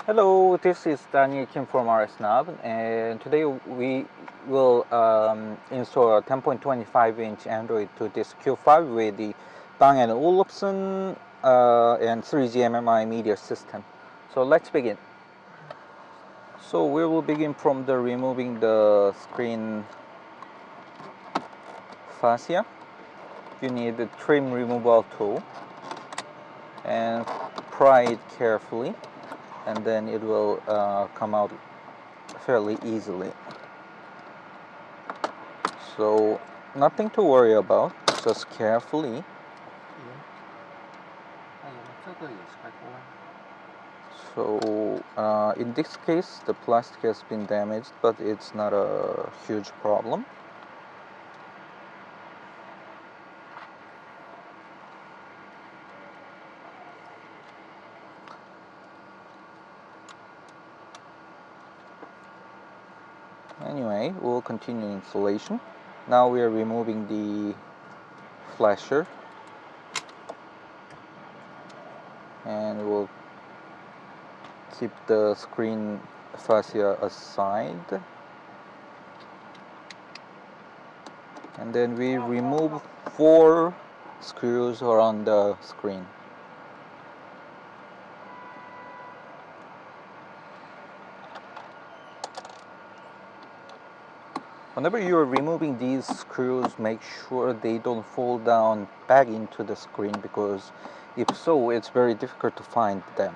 Hello, this is Daniel Kim from RSNAB, and today we will install a 10.25-inch Android to this Q5 with the Bang & Olufsen and 3G Mmi media system. So let's begin. So we will begin from the removing the screen fascia. You need the trim removal tool and pry it carefully, and then it will come out fairly easily. So nothing to worry about, just carefully. So in this case the plastic has been damaged, but it's not a huge problem. Anyway, we'll continue installation. Now we are removing the flasher, and we'll keep the screen fascia aside, and then we remove 4 screws around the screen. Whenever you are removing these screws, make sure they don't fall down back into the screen, because if so, it's very difficult to find them.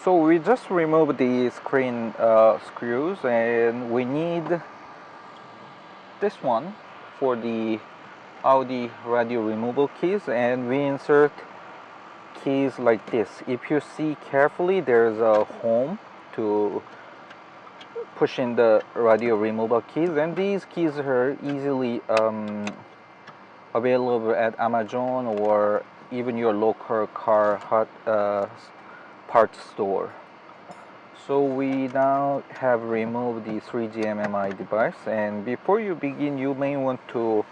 So we just removed the screen screws, and we need this one for the Audi radio removal keys, and we insert keys like this. If you see carefully, there's a home to push in the radio removal keys, and these keys are easily available at Amazon or even your local car parts store. So we now have removed the 3G Mmi device, and before you begin, you may want to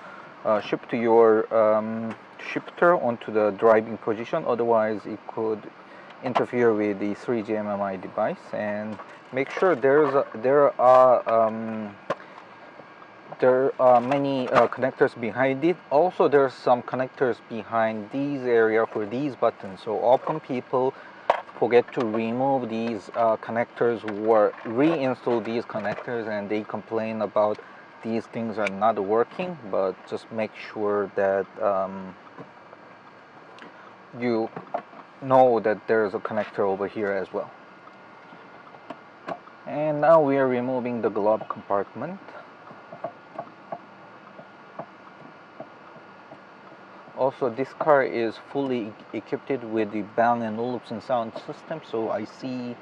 shift your shifter onto the driving position, otherwise it could interfere with the 3G Mmi device. And make sure there are many connectors behind it. Also, there's some connectors behind these area for these buttons, so often people forget to remove these connectors or reinstall these connectors, and they complain about these things are not working. But just make sure that you know that there's a connector over here as well. And now we are removing the glove compartment. Also, this car is fully equipped with the Bang & Olufsen sound system, so I see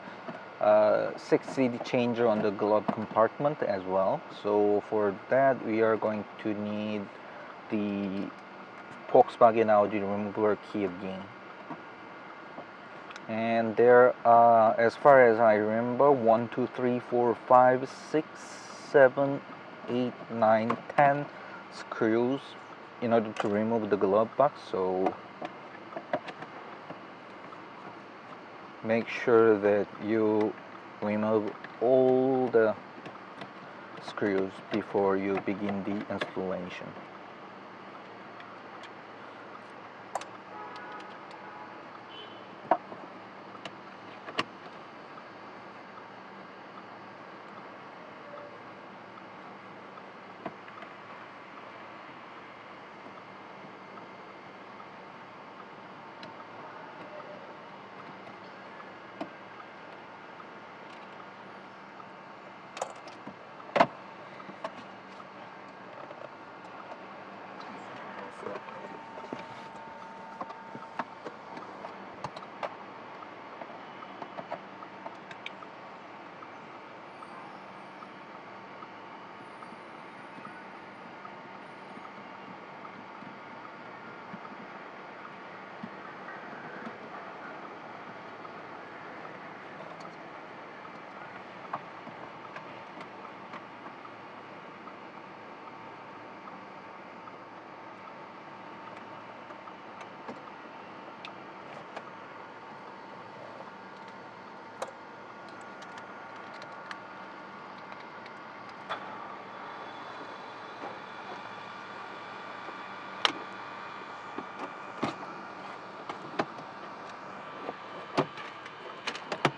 6 CD changer on the glove compartment as well. So for that, we are going to need the Volkswagen Audi remover key again. And there are, as far as I remember, 1, 2, 3, 4, 5, 6, 7, 8, 9, 10 screws in order to remove the glove box. So make sure that you remove all the screws before you begin the installation.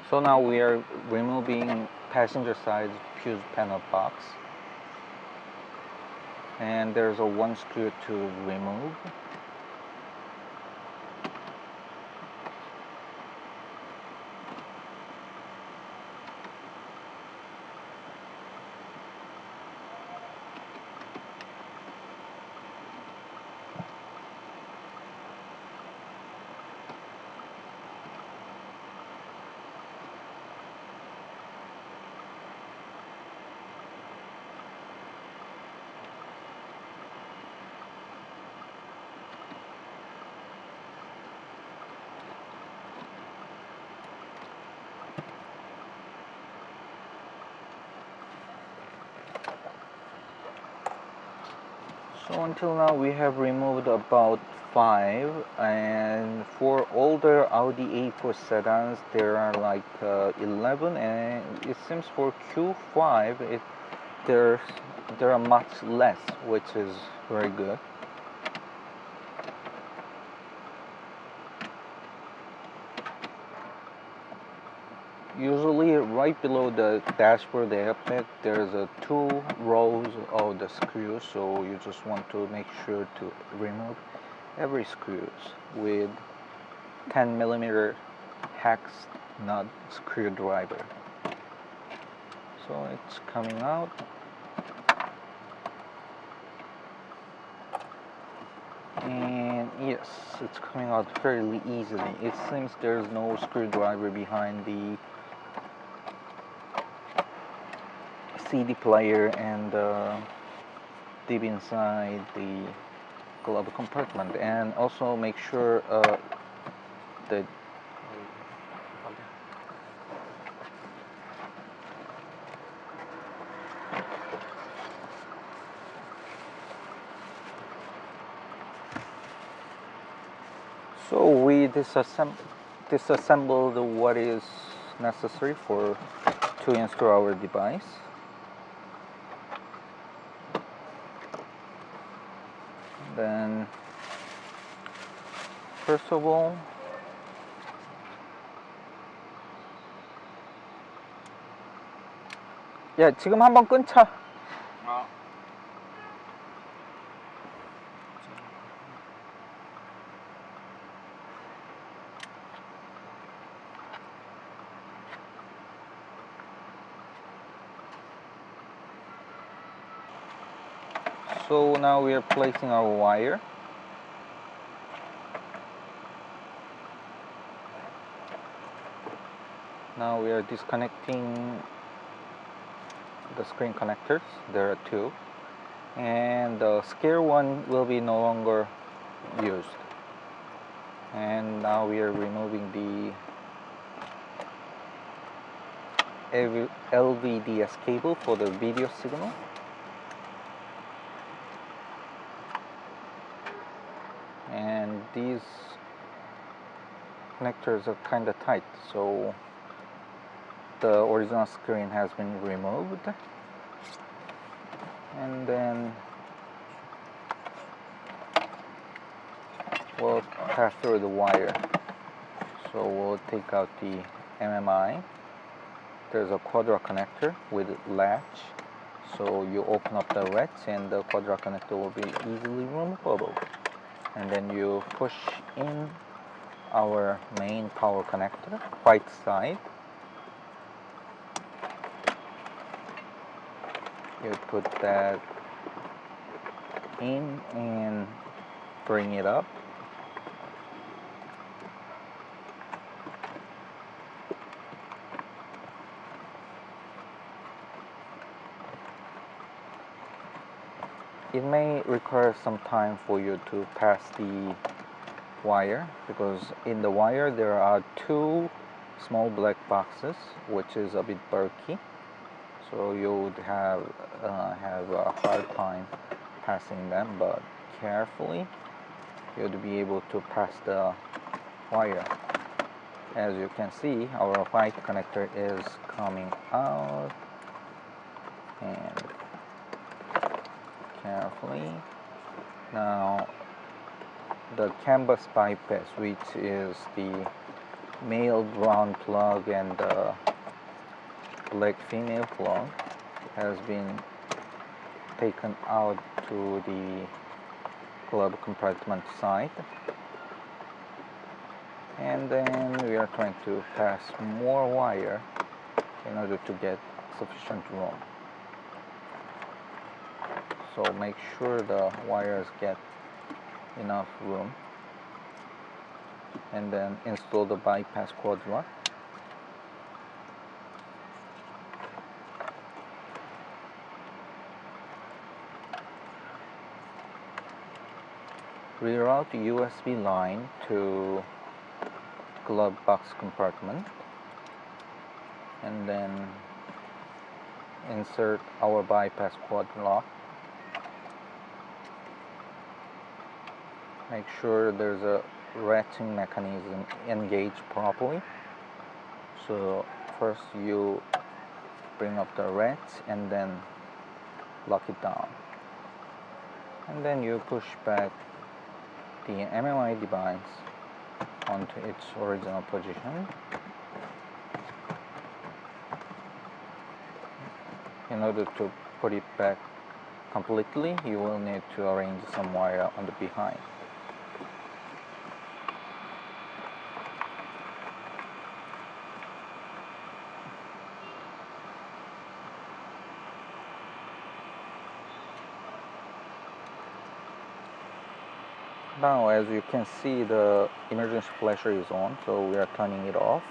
So now we are removing passenger side fuse panel box, and there's a one screw to remove. So until now we have removed about 5, and for older Audi A4 sedans there are like 11, and it seems for Q5 there are much less, which is very good. Usually right below the dashboard airbag there's 2 rows of the screws, so you just want to make sure to remove every screws with 10mm hex nut screwdriver. So it's coming out. And yes, it's coming out fairly easily. It seems there's no screwdriver behind the CD player and deep inside the glove compartment. And also make sure that so we disassembled what is necessary to install our device. Then first of all, 야 지금 한번 끊자. So now we are placing our wire. Now we are disconnecting the screen connectors. There are 2, and the scare one will be no longer used. And now we are removing the LVDS cable for the video signal. And these connectors are kind of tight, so the original screen has been removed. And then we'll pass through the wire. So we'll take out the MMI. There's a quadra connector with latch, so you open up the latch and the quadra connector will be easily removable. And then you push in our main power connector, right side. You put that in and bring it up. It may require some time for you to pass the wire, because in the wire there are 2 small black boxes, which is a bit bulky, so you would have a hard time passing them, but carefully you'd be able to pass the wire. As you can see, our white connector is coming out, and carefully. Now the canvas bypass, which is the male brown plug and the black female plug has been taken out to the glove compartment side, and then we are trying to pass more wire in order to get sufficient room. So make sure the wires get enough room, and then install the bypass quad lock. Reroute the USB line to glove box compartment, and then insert our bypass quad lock. Make sure there's a ratcheting mechanism engaged properly. So first you bring up the ratch and then lock it down, and then you push back the MMI device onto its original position. In order to put it back completely, you will need to arrange some wire on the behind. Now, as you can see, the emergency flasher is on, so we are turning it off,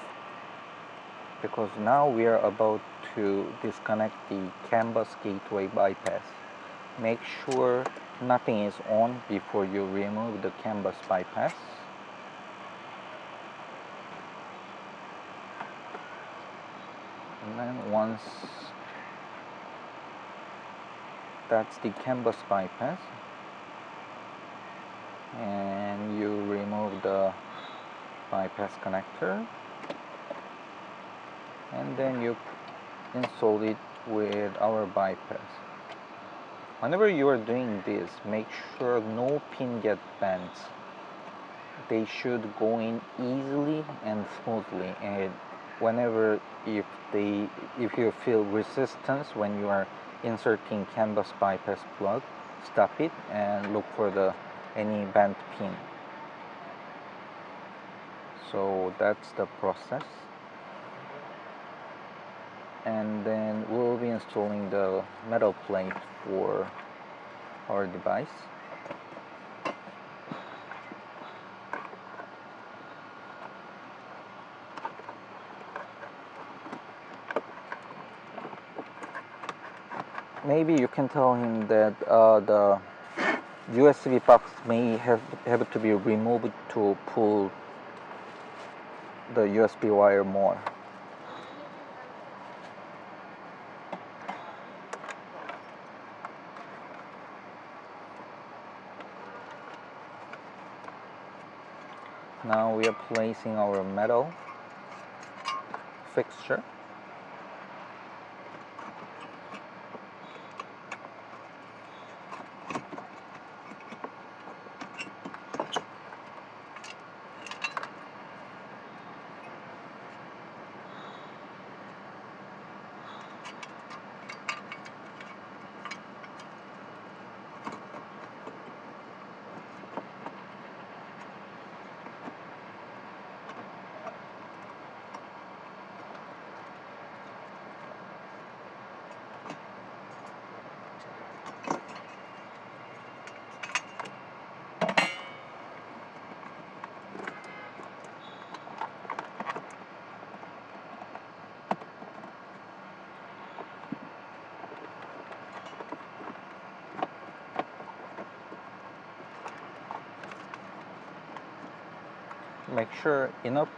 because now we are about to disconnect the canvas gateway bypass. Make sure nothing is on before you remove the canvas bypass. And then once that's the canvas bypass, and you remove the bypass connector, and then you install it with our bypass. Whenever you are doing this, make sure no pin get bent. They should go in easily and smoothly, and whenever if you feel resistance when you are inserting canvas bypass plug, stop it and look for any bent pin. So that's the process, and then we'll be installing the metal plate for our device. Maybe you can tell him that the USB box may have to be removed to pull the USB wire more. Now we are placing our metal fixture. Make sure enough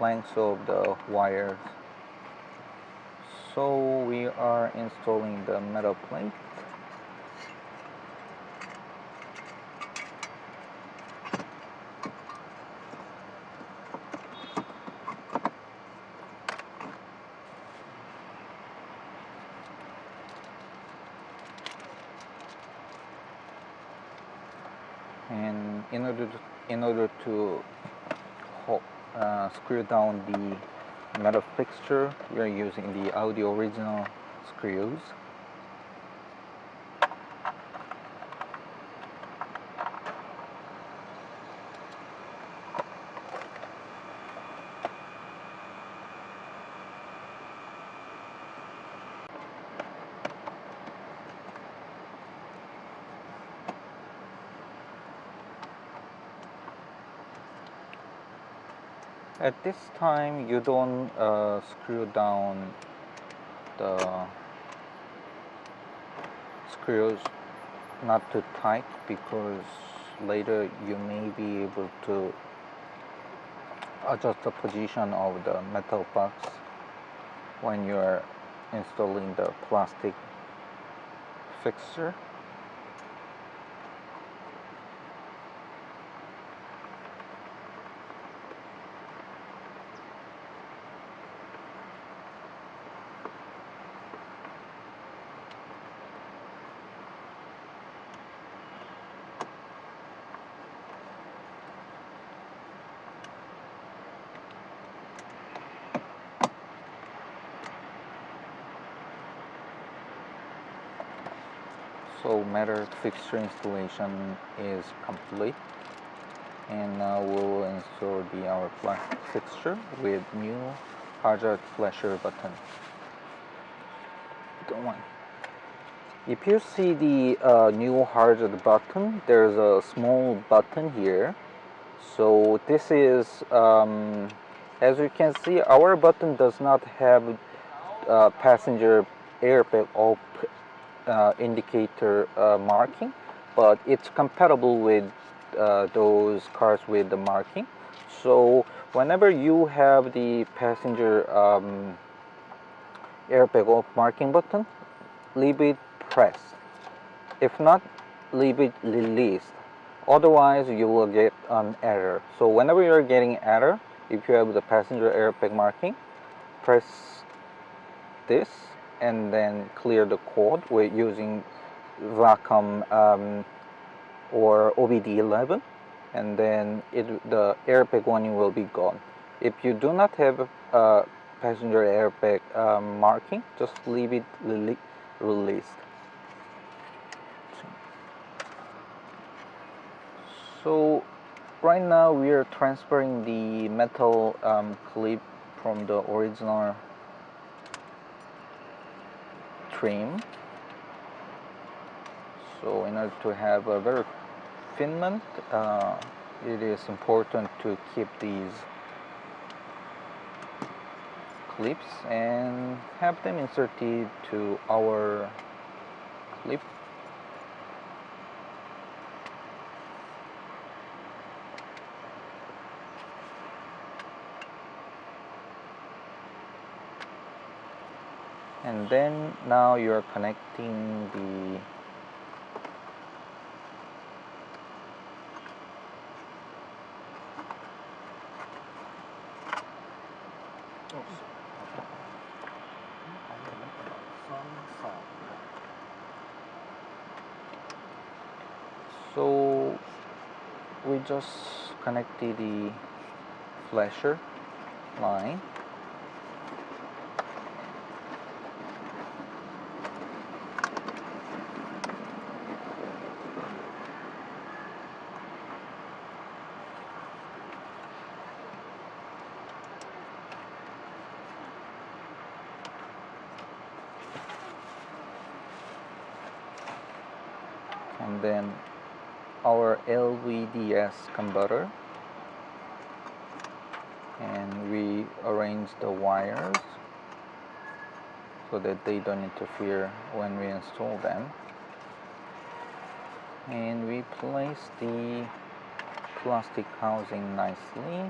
length of the wires. So we are installing the metal plate. And in order to screw down the metal fixture. We are using the Audi original screws. At this time, you don't screw down the screws not too tight, because later you may be able to adjust the position of the metal box when you are installing the plastic fixture. So metal fixture installation is complete, and now we will install our plastic fixture with new hazard flasher button. Don't mind. If you see the new hazard button, there's a small button here. So this is, as you can see, our button does not have passenger airbag or indicator marking, but it's compatible with those cars with the marking. So whenever you have the passenger airbag off marking button, leave it pressed. If not, leave it released. Otherwise, you will get an error. So whenever you're getting error, if you have the passenger airbag marking, press this and then clear the code with using Wacom or OBD11, and then the airbag warning will be gone. If you do not have passenger airbag marking, just leave it released. So right now we are transferring the metal clip from the original trim. So in order to have a very fitment, it is important to keep these clips and have them inserted to our clip. And then now you are connecting the So we just connected the flasher line. And then our LVDS converter, and we arrange the wires so that they don't interfere when we install them, and we place the plastic housing nicely.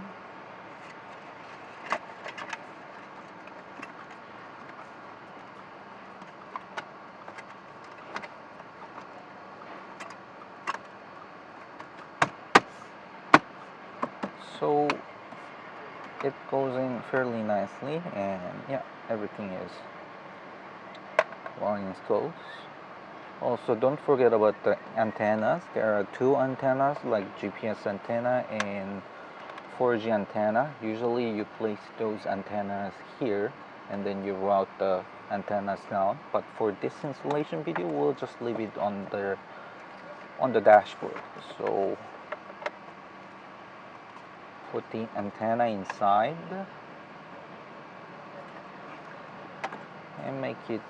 So it goes in fairly nicely, and yeah, everything is well installed. Also, don't forget about the antennas. There are two antennas, like GPS antenna and 4G antenna. Usually you place those antennas here and then you route the antennas down, but for this installation video we'll just leave it on the dashboard. So put the antenna inside and make it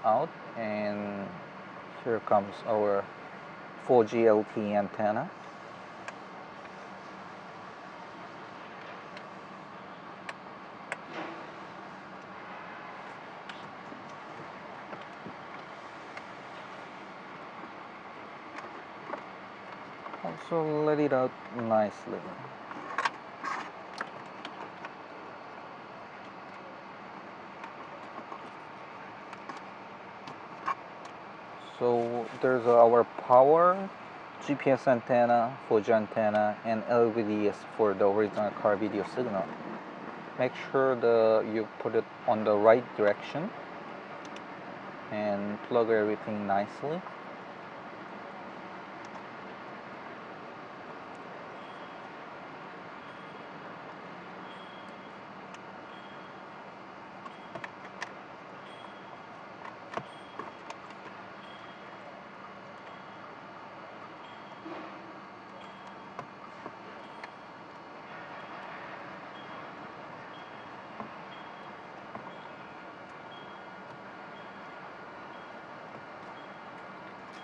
out, and here comes our 4G LTE antenna. Also let it out nicely. So there's our power, GPS antenna, 4G antenna, and LVDS for the original car video signal. Make sure you put it on the right direction and plug everything nicely.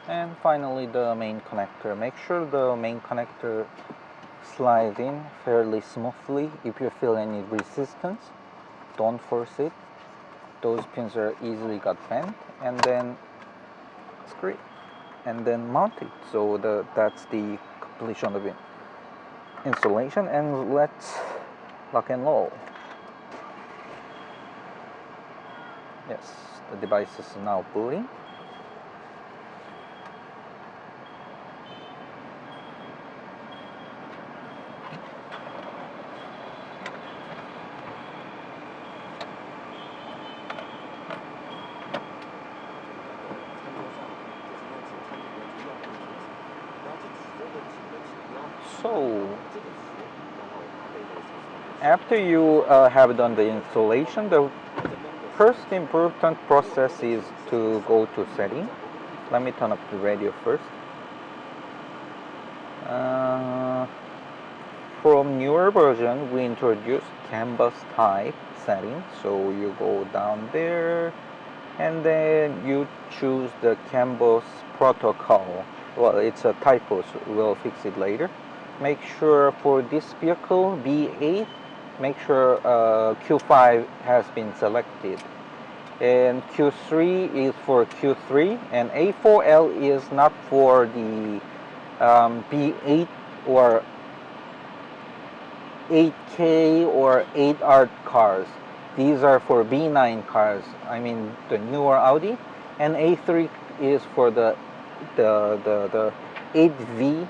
And finally the main connector. Make sure the main connector slides in fairly smoothly. If you feel any resistance, don't force it. Those pins are easily got bent, and then screw it and then mount it. So that's the completion of the installation, and let's lock and roll. Yes, the device is now booting. So after you have done the installation, the first important process is to go to settings. Let me turn up the radio first. From newer version, we introduced canvas type setting. So you go down there and then you choose the canvas protocol. Well, it's a typo, so we'll fix it later. Make sure for this vehicle B8, make sure Q5 has been selected, and Q3 is for Q3, and A4L is not for the B8 or 8K or 8R cars. These are for B9 cars, I mean the newer Audi, and A3 is for the 8V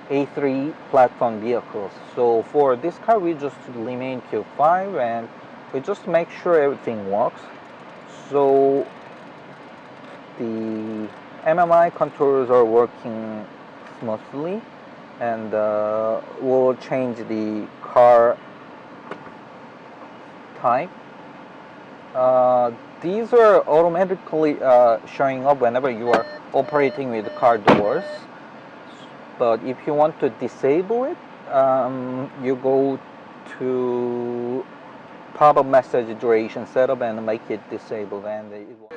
A3 platform vehicles. So for this car we just remain Q5 and we just make sure everything works. So the MMI controls are working smoothly, and we'll change the car type. These are automatically showing up whenever you are operating with car doors. But if you want to disable it, you go to pop-up message duration setup and make it disabled, and it will.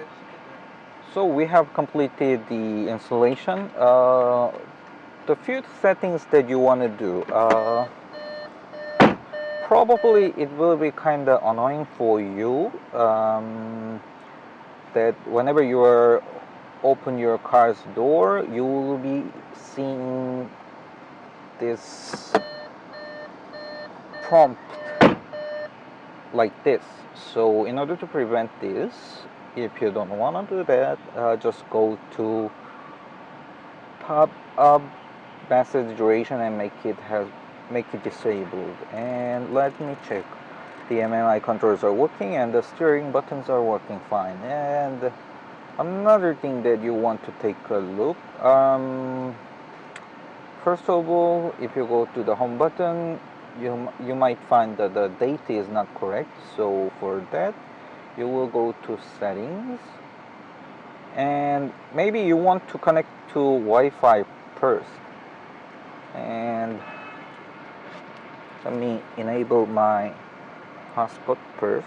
So we have completed the installation. The few settings that you want to do, probably it will be kind of annoying for you, that whenever you are open your car's door, you will be seeing this prompt like this. So in order to prevent this, if you don't want to do that, just go to pop-up message duration and make it disabled. And let me check. The MMI controls are working and the steering buttons are working fine. And another thing that you want to take a look, first of all, if you go to the home button, you might find that the date is not correct. So for that, you will go to settings, and maybe you want to connect to Wi-Fi first. And let me enable my hotspot first.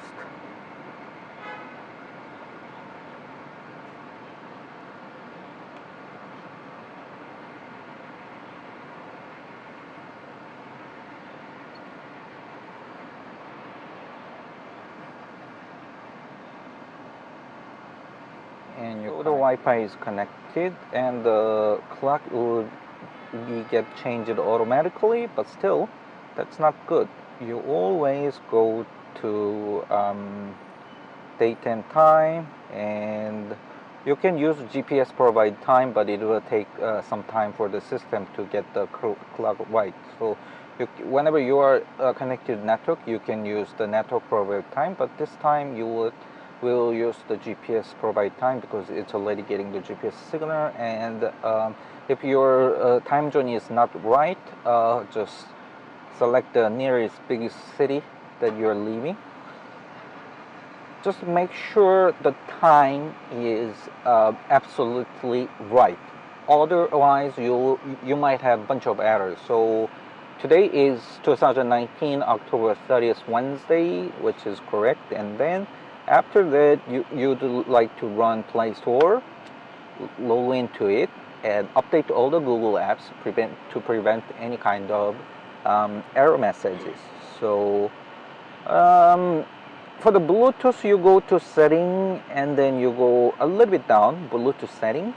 And the Wi-Fi is connected, and the clock will get changed automatically, but still that's not good. You always go to date and time, and you can use GPS provide time, but it will take some time for the system to get the clock right. So whenever you are connected to network, you can use the network provide time, but this time you will use the GPS provide time because it's already getting the GPS signal. And if your time zone is not right, just select the nearest biggest city that you're leaving. Just make sure the time is absolutely right. Otherwise, you might have a bunch of errors. So today is 2019 October 30th Wednesday, which is correct. And then after that, you'd like to run Play Store, log into it, and update all the Google apps to prevent any kind of error messages. So for the Bluetooth, you go to setting, and then you go a little bit down, Bluetooth settings.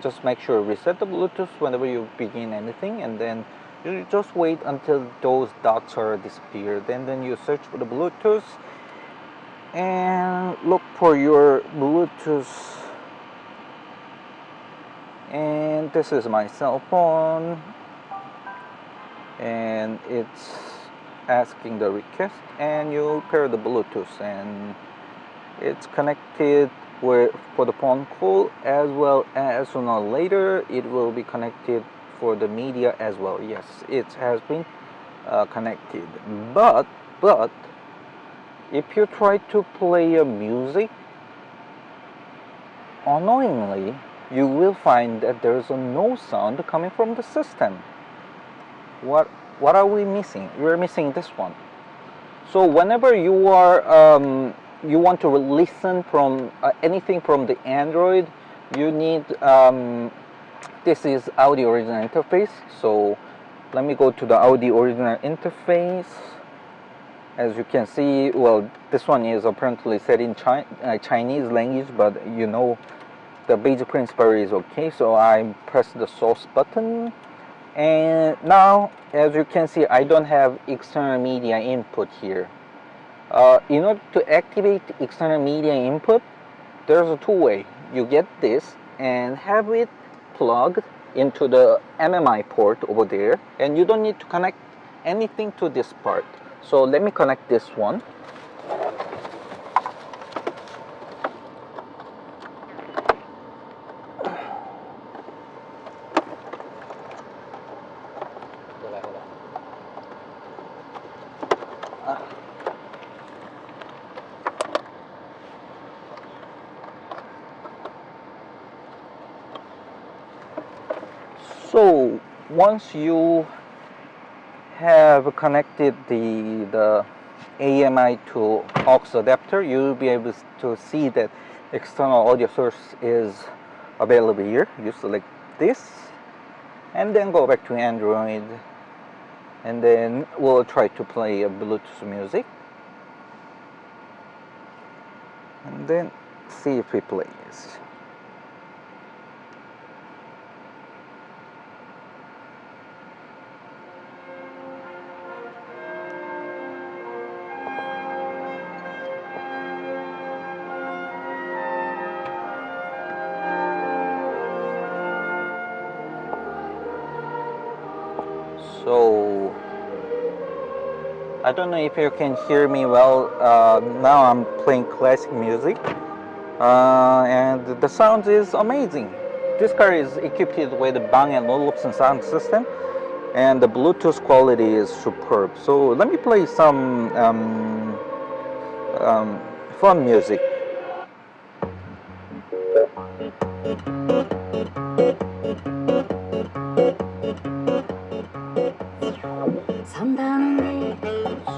Just make sure reset the Bluetooth whenever you begin anything, and then you just wait until those dots are disappeared. And then you search for the Bluetooth and look for your Bluetooth. And this is my cell phone, and it's asking the request, and you pair the Bluetooth, and it's connected for the phone call, as well as sooner or later it will be connected for the media as well. Yes, it has been connected, but if you try to play a music, unknowingly you will find that there is no sound coming from the system. What are we missing? We're missing this one. So whenever you are you want to listen from anything from the Android, you need this is Audi original interface. So let me go to the Audi original interface. As you can see, well, this one is apparently set in Chinese language, but you know the basic principle is okay. So I press the source button, and now as you can see, I don't have external media input here. In order to activate external media input, there's a two-way. You get this and have it plugged into the MMI port over there, and you don't need to connect anything to this part. So let me connect this one. So once you have connected the AMI to aux adapter, you'll be able to see that external audio source is available here. You select this and then go back to Android, and then we'll try to play a Bluetooth music and then see if it plays. So I don't know if you can hear me well. Now I'm playing classic music, and the sound is amazing. This car is equipped with Bang & Olufsen sound system, and the Bluetooth quality is superb. So let me play some fun music.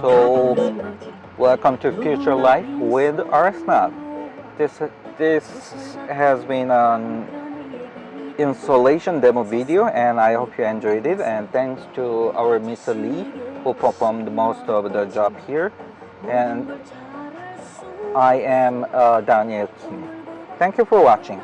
So welcome to Future Life with RSNAV. This has been an installation demo video, and I hope you enjoyed it, and thanks to our Mr. Lee who performed most of the job here, and I am Daniel Kim. Thank you for watching.